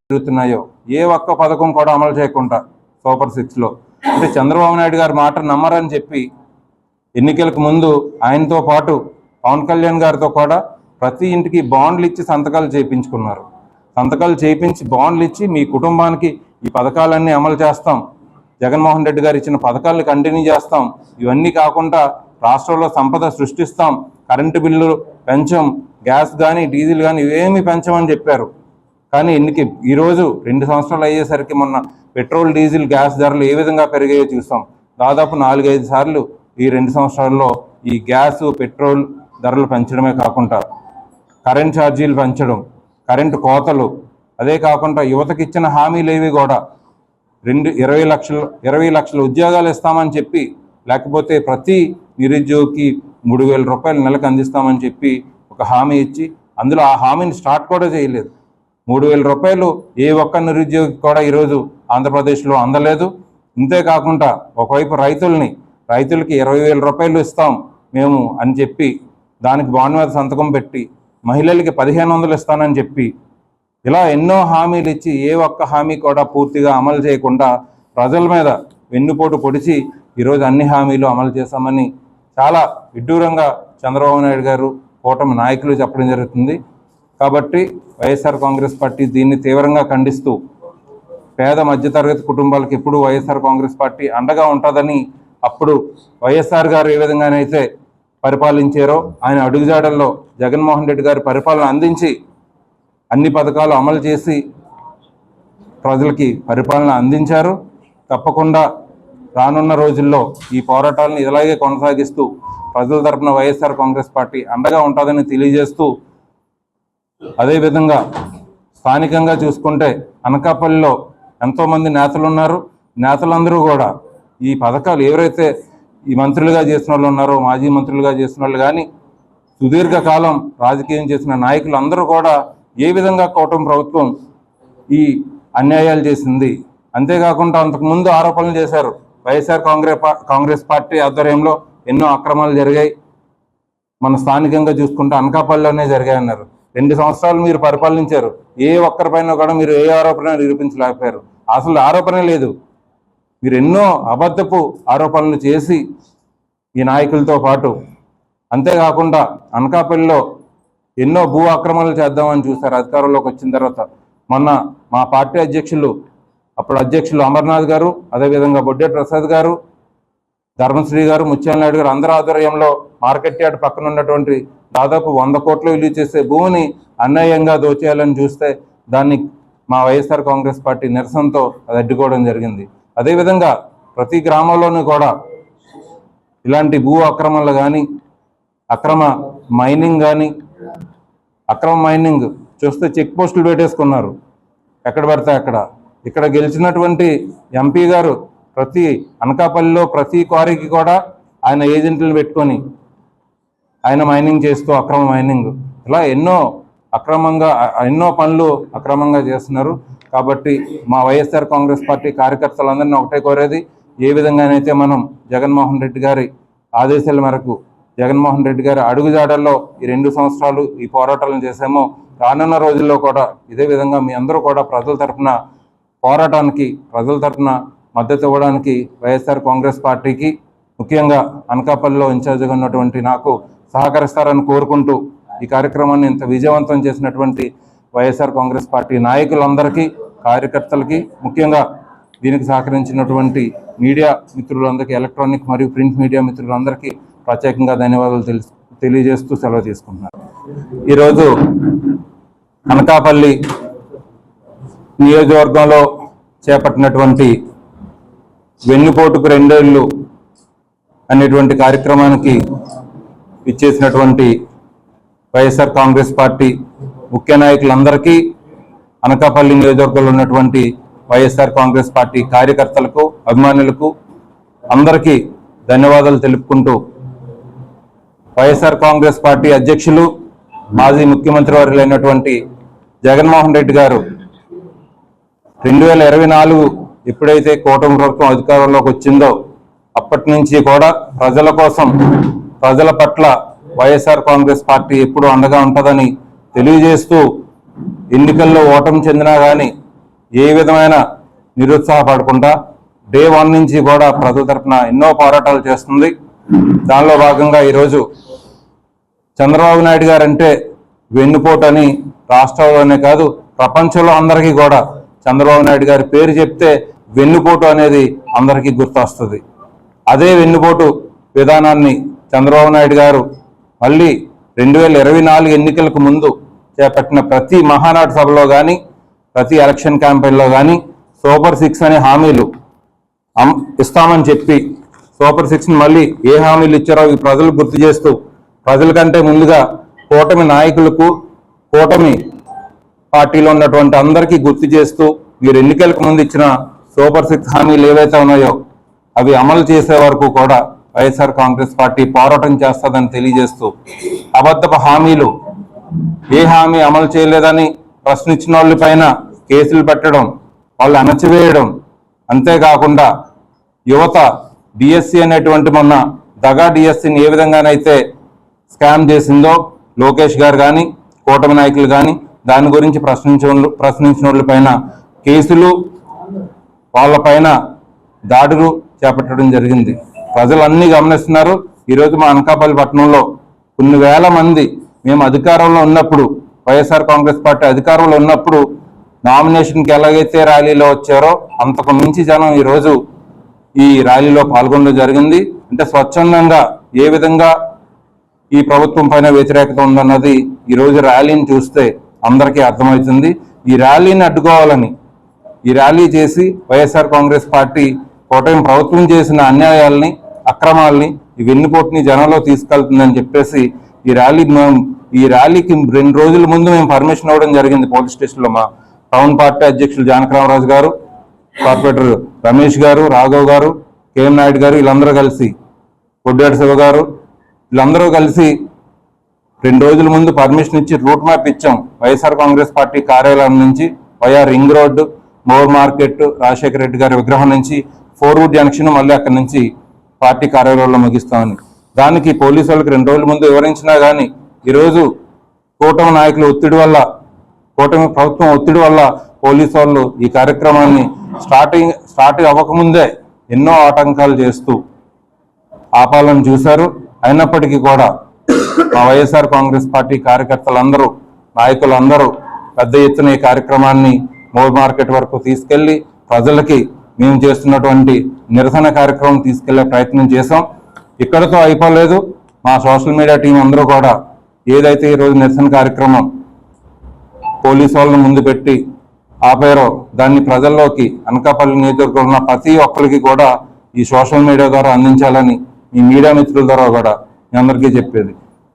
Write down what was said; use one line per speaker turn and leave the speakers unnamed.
జరుగుతున్నాయో ఏ ఒక్క పథకం కూడా అమలు చేయకుండా సూపర్ 6లో అంటే చంద్రబాబు నాయుడు గారి మాట నమ్మరని చెప్పి ఎన్నికలకు ముందు ఆయనతో పాటు పవన్ కళ్యాణ్ గారితో కూడా ప్రతి ఇంటికి బాండ్లు ఇచ్చి సంతకాలు చేయించుకున్నారు. సంతకాలు చేయించి బాండ్లు ఇచ్చి మీ కుటుంబానికి ఈ పథకాలన్నీ అమలు చేస్తాం, జగన్మోహన్ రెడ్డి గారు ఇచ్చిన పథకాలను కంటిన్యూ చేస్తాం, ఇవన్నీ కాకుండా రాష్ట్రంలో సంపద సృష్టిస్తాం, కరెంటు బిల్లు పెంచం, గ్యాస్ కానీ డీజిల్ కానీ ఇవేమీ పెంచమని చెప్పారు. కానీ ఈరోజు 2 సంవత్సరాలు అయ్యేసరికి మొన్న పెట్రోల్ డీజిల్ గ్యాస్ ధరలు ఏ విధంగా పెరిగాయో చూస్తాం. దాదాపు 4-5 సార్లు ఈ 2 సంవత్సరాల్లో ఈ గ్యాస్ పెట్రోల్ ధరలు పెంచడమే కాకుండా కరెంట్ ఛార్జీలు పెంచడం, కరెంటు కోతలు, అదే కాకుండా యువతకి ఇచ్చిన హామీలు ఏవి కూడా 20 లక్షల ఉద్యోగాలు ఇస్తామని చెప్పి లేకపోతే ప్రతి నిరుద్యోగికి 3,000 రూపాయలు నెలకు అందిస్తామని చెప్పి ఒక హామీ ఇచ్చి అందులో ఆ హామీని స్టార్ట్ కూడా చేయలేదు. 3,000 రూపాయలు ఏ ఒక్క నిరుద్యోగి కూడా ఈరోజు ఆంధ్రప్రదేశ్లో అందలేదు. ఇంతేకాకుండా ఒకవైపు రైతులకి 20,000 రూపాయలు ఇస్తాం మేము అని చెప్పి దానికి బాండ్ మీద సంతకం పెట్టి మహిళలకి 1,500 ఇస్తానని చెప్పి ఇలా ఎన్నో హామీలు ఇచ్చి ఏ ఒక్క హామీ కూడా పూర్తిగా అమలు చేయకుండా ప్రజల మీద వెన్నుపోటు పొడిచి ఈరోజు అన్ని హామీలు అమలు చేశామని చాలా విడ్డూరంగా చంద్రబాబు నాయుడు గారు కూటమి నాయకులు చెప్పడం జరుగుతుంది. కాబట్టి వైఎస్ఆర్ కాంగ్రెస్ పార్టీ దీన్ని తీవ్రంగా ఖండిస్తూ పేద మధ్యతరగతి కుటుంబాలకు ఎప్పుడు వైఎస్ఆర్ కాంగ్రెస్ పార్టీ అండగా ఉంటుందని అప్పుడు వైఎస్ఆర్ గారు ఏ విధంగానైతే పరిపాలించారో ఆయన అడుగుజాడల్లో జగన్మోహన్ రెడ్డి గారి పరిపాలన అందించి అన్ని పథకాలు అమలు చేసి ప్రజలకి పరిపాలన అందించారు. తప్పకుండా రానున్న రోజుల్లో ఈ పోరాటాలను ఇలాగే కొనసాగిస్తూ ప్రజల తరపున వైఎస్ఆర్ కాంగ్రెస్ పార్టీ అండగా ఉంటుందని తెలియజేస్తూ, అదేవిధంగా స్థానికంగా చూసుకుంటే అనకాపల్లిలో ఎంతోమంది నేతలు ఉన్నారు. నేతలందరూ కూడా ఈ పథకాలు ఎవరైతే ఈ మంత్రులుగా చేసిన వాళ్ళు ఉన్నారో, మాజీ మంత్రులుగా చేసిన వాళ్ళు కానీ సుదీర్ఘకాలం రాజకీయం చేసిన నాయకులు అందరూ కూడా ఏ విధంగా కూటమి ప్రభుత్వం ఈ అన్యాయాలు చేసింది, అంతేకాకుండా అంతకుముందు ఆరోపణలు చేశారు. వైఎస్ఆర్ కాంగ్రెస్ పార్టీ ఆధ్వర్యంలో ఎన్నో అక్రమాలు జరిగాయి, మన స్థానికంగా చూసుకుంటే అనకాపల్లిలోనే జరిగాయన్నారు. 2 సంవత్సరాలు మీరు పరిపాలించారు, ఏ ఒక్కరిపైన కూడా మీరు ఏ ఆరోపణ నిరూపించలేకపోయారు. అసలు ఆరోపణ లేదు. మీరు ఎన్నో అబద్ధపు ఆరోపణలు చేసి ఈ నాయకులతో పాటు, అంతేకాకుండా అనకాపల్లిలో ఎన్నో భూ ఆక్రమణలు చేద్దామని చూశారు అధికారంలోకి వచ్చిన తర్వాత. మొన్న మా పార్టీ అప్పుడు అధ్యక్షులు అమర్నాథ్ గారు, అదేవిధంగా బొడ్డే ప్రసాద్ గారు, ధర్మశ్రీ గారు, ముత్యాల నాయుడు గారు అందరి ఆధ్వర్యంలో మార్కెట్ యార్డ్ పక్కన ఉన్నటువంటి దాదాపు 100 కోట్లు విలువ చేసే భూమిని అన్యాయంగా దోచేయాలని చూస్తే దాన్ని మా వైఎస్ఆర్ కాంగ్రెస్ పార్టీ నిరసనతో అది అడ్డుకోవడం జరిగింది. అదేవిధంగా ప్రతి గ్రామంలోనూ కూడా ఇలాంటి భూ అక్రమాలు కానీ, అక్రమ మైనింగ్ చూస్తే చెక్ పోస్టులు పెట్టేసుకున్నారు ఎక్కడ పడితే అక్కడ. ఇక్కడ గెలిచినటువంటి ఎంపీ గారు ప్రతి అనకాపల్లిలో ప్రతి క్వారీకి కూడా ఆయన ఏజెంట్లను పెట్టుకొని ఆయన మైనింగ్ చేస్తూ అక్రమ మైనింగ్, ఇలా ఎన్నో పనులు అక్రమంగా చేస్తున్నారు. కాబట్టి మా వైఎస్ఆర్ కాంగ్రెస్ పార్టీ కార్యకర్తలందరినీ ఒకటే కోరేది, ఏ విధంగానైతే మనం జగన్మోహన్ రెడ్డి గారి ఆదేశాల మేరకు జగన్మోహన్ రెడ్డి గారి అడుగుజాడల్లో ఈ 2 సంవత్సరాలు ఈ పోరాటాలను చేశామో, రానున్న రోజుల్లో కూడా ఇదే విధంగా మీ అందరూ కూడా ప్రజల తరఫున పోరాటానికి, ప్రజల తరఫున మద్దతు ఇవ్వడానికి వైఎస్ఆర్ కాంగ్రెస్ పార్టీకి, ముఖ్యంగా అనకాపల్లిలో ఇన్ఛార్జిగా ఉన్నటువంటి నాకు సహకరిస్తారని కోరుకుంటూ ఈ కార్యక్రమాన్ని ఇంత విజయవంతం చేసినటువంటి వైఎస్ఆర్ కాంగ్రెస్ పార్టీ నాయకులందరికీ, కార్యకర్తలకి, ముఖ్యంగా దీనికి సహకరించినటువంటి మీడియా మిత్రులందరికీ, ఎలక్ట్రానిక్ మరియు ప్రింట్ మీడియా మిత్రులందరికీ ప్రత్యేకంగా ధన్యవాదాలు తెలియజేస్తూ సెలవు తీసుకుంటున్నాను. ఈరోజు అనకాపల్లి నియోజకవర్గంలో చేపట్టినటువంటి వెన్నుపోటుకు 2 ఏళ్ళు అనేటువంటి కార్యక్రమానికి ఇచ్చేసినటువంటి వైఎస్ఆర్ కాంగ్రెస్ పార్టీ ముఖ్య నాయకులందరికీ, అనకాపల్లి నియోజకవర్గంలో ఉన్నటువంటి వైఎస్ఆర్ కాంగ్రెస్ పార్టీ కార్యకర్తలకు, అభిమానులకు అందరికీ ధన్యవాదాలు తెలుపుకుంటూ, వైఎస్ఆర్ కాంగ్రెస్ పార్టీ అధ్యక్షులు మాజీ ముఖ్యమంత్రి వర్యులైనటువంటి జగన్మోహన్ రెడ్డి గారు 2024 ఎప్పుడైతే కూటమి ప్రభుత్వం అధికారంలోకి వచ్చిందో అప్పటి నుంచి కూడా ప్రజల కోసం, ప్రజల పట్ల వైఎస్ఆర్ కాంగ్రెస్ పార్టీ ఎప్పుడు అండగా ఉంటుందని తెలియజేస్తూ, ఎన్నికల్లో ఓటమి చెందినా కానీ ఏ విధమైన నిరుత్సాహపడకుండా డే 1 నుంచి కూడా ప్రజల తరఫున ఎన్నో పోరాటాలు చేస్తుంది. దానిలో భాగంగా ఈరోజు చంద్రబాబు నాయుడు గారు అంటే వెన్నుపోటు అని రాష్ట్రంలోనే కాదు ప్రపంచంలో అందరికీ కూడా చంద్రబాబు నాయుడు గారి పేరు చెప్తే వెన్నుపోటు అనేది అందరికీ గుర్తొస్తుంది. అదే వెన్నుపోటు విధానాన్ని చంద్రబాబు నాయుడు గారు మళ్ళీ 2024 ఎన్నికలకు ముందు చేపట్టిన ప్రతి మహానాడు సభలో కానీ, ప్రతి ఎలక్షన్ క్యాంపెయిన్లో కానీ సూపర్ 6 అనే హామీలు ఇస్తామని చెప్పి సూపర్ 6ని మళ్ళీ ఏ హామీలు ఇచ్చారో ఈ ప్రజలు గుర్తు చేస్తూ, ప్రజల కంటే ముందుగా కూటమి నాయకులకు, కూటమి పార్టీలో ఉన్నటువంటి అందరికీ గుర్తు చేస్తూ, మీరు ఎన్నికలకు ముందు ఇచ్చిన సూపర్ 6 హామీలు ఏవైతే ఉన్నాయో అవి అమలు చేసే వరకు కూడా వైఎస్ఆర్ కాంగ్రెస్ పార్టీ పోరాటం చేస్తుందని తెలియజేస్తూ, అబద్ధపు హామీలు ఏ హామీ అమలు చేయలేదని ప్రశ్నించిన వాళ్ళ పైన కేసులు పెట్టడం, వాళ్ళు అణచివేయడం, అంతేకాకుండా యువత డిఎస్సి అనేటువంటి మొన్న దగా డిఎస్సిని ఏ విధంగానైతే స్కామ్ చేసిందో లోకేష్ గారు కానీ కూటమి నాయకులు కానీ దాని గురించి ప్రశ్నించిన వాళ్ళ పైన కేసులు, వాళ్ళపైన దాడులు చేపట్టడం జరిగింది. ప్రజలు అన్నీ గమనిస్తున్నారు. ఈరోజు మా అనకాపల్లి పట్టణంలో కొన్ని వేల మంది మేము అధికారంలో ఉన్నప్పుడు, వైఎస్ఆర్ కాంగ్రెస్ పార్టీ అధికారంలో ఉన్నప్పుడు నామినేషన్కి ఎలాగైతే ర్యాలీలో వచ్చారో అంతకు మించి జనం ఈరోజు ఈ ర్యాలీలో పాల్గొనడం జరిగింది. అంటే స్వచ్ఛందంగా ఏ విధంగా ఈ ప్రభుత్వం పైన వ్యతిరేకత ఉందన్నది ఈరోజు ర్యాలీని చూస్తే అందరికీ అర్థమవుతుంది. ఈ ర్యాలీని అడ్డుకోవాలని ఈ ర్యాలీ చేసి వైఎస్ఆర్ కాంగ్రెస్ పార్టీ కూటమి ప్రభుత్వం చేసిన అన్యాయాల్ని, అక్రమాల్ని, ఈ వెన్నుపోటుని జనంలో తీసుకెళ్తుందని చెప్పేసి ఈ ర్యాలీకి 2 రోజుల ముందు మేము పర్మిషన్ ఇవ్వడం జరిగింది పోలీస్ స్టేషన్లో. మా టౌన్ పార్టీ అధ్యక్షులు జానకరామరాజు గారు, కార్పొరేటర్ రమేష్ గారు, రాఘవ్ గారు, కేఎం నాయుడు గారు, వీళ్ళందరూ కలిసి, కొడ్డాడి శివ గారు, వీళ్ళందరూ కలిసి 2 రోజుల ముందు పర్మిషన్ ఇచ్చి రూట్ మ్యాప్ ఇచ్చాం. వైఎస్ఆర్ కాంగ్రెస్ పార్టీ కార్యాలయం నుంచి via ring road, more market, Rajasekhara Reddy గారి విగ్రహం నుంచి ఫోర్వుడ్ జంక్షన్, మళ్ళీ అక్కడి నుంచి పార్టీ కార్యాలయంలో ముగిస్తామని. దానికి పోలీసు వాళ్ళకి 2 రోజుల ముందు వివరించినా కానీ ఈరోజు కూటమి నాయకుల ఒత్తిడి వల్ల, కూటమి ప్రభుత్వం ఒత్తిడి వల్ల పోలీసు వాళ్ళు ఈ కార్యక్రమాన్ని స్టార్ట్ అవ్వకముందే ఎన్నో ఆటంకాలు చేస్తూ ఆపాలని చూశారు. అయినప్పటికీ కూడా మా వైఎస్ఆర్ కాంగ్రెస్ పార్టీ కార్యకర్తలందరూ, నాయకులందరూ పెద్ద ఎత్తున ఈ కార్యక్రమాన్ని మోర్ మార్కెట్ వరకు తీసుకెళ్లి ప్రజలకి మేము చేస్తున్నటువంటి నిరసన కార్యక్రమం తీసుకెళ్లే ప్రయత్నం చేశాం. ఇక్కడతో అయిపోలేదు. మా సోషల్ మీడియా టీం అందరూ కూడా ఏదైతే ఈరోజు నిరసన కార్యక్రమం పోలీసు వాళ్ళని ముందు పెట్టి ఆపారో దాన్ని ప్రజల్లోకి, అనకాపల్లి నియోజకవర్గంలో ప్రతి ఒక్కరికి కూడా ఈ సోషల్ మీడియా ద్వారా అందించాలని ఈ మీడియా మిత్రుల ద్వారా కూడా మీ అందరికీ చెప్పేది.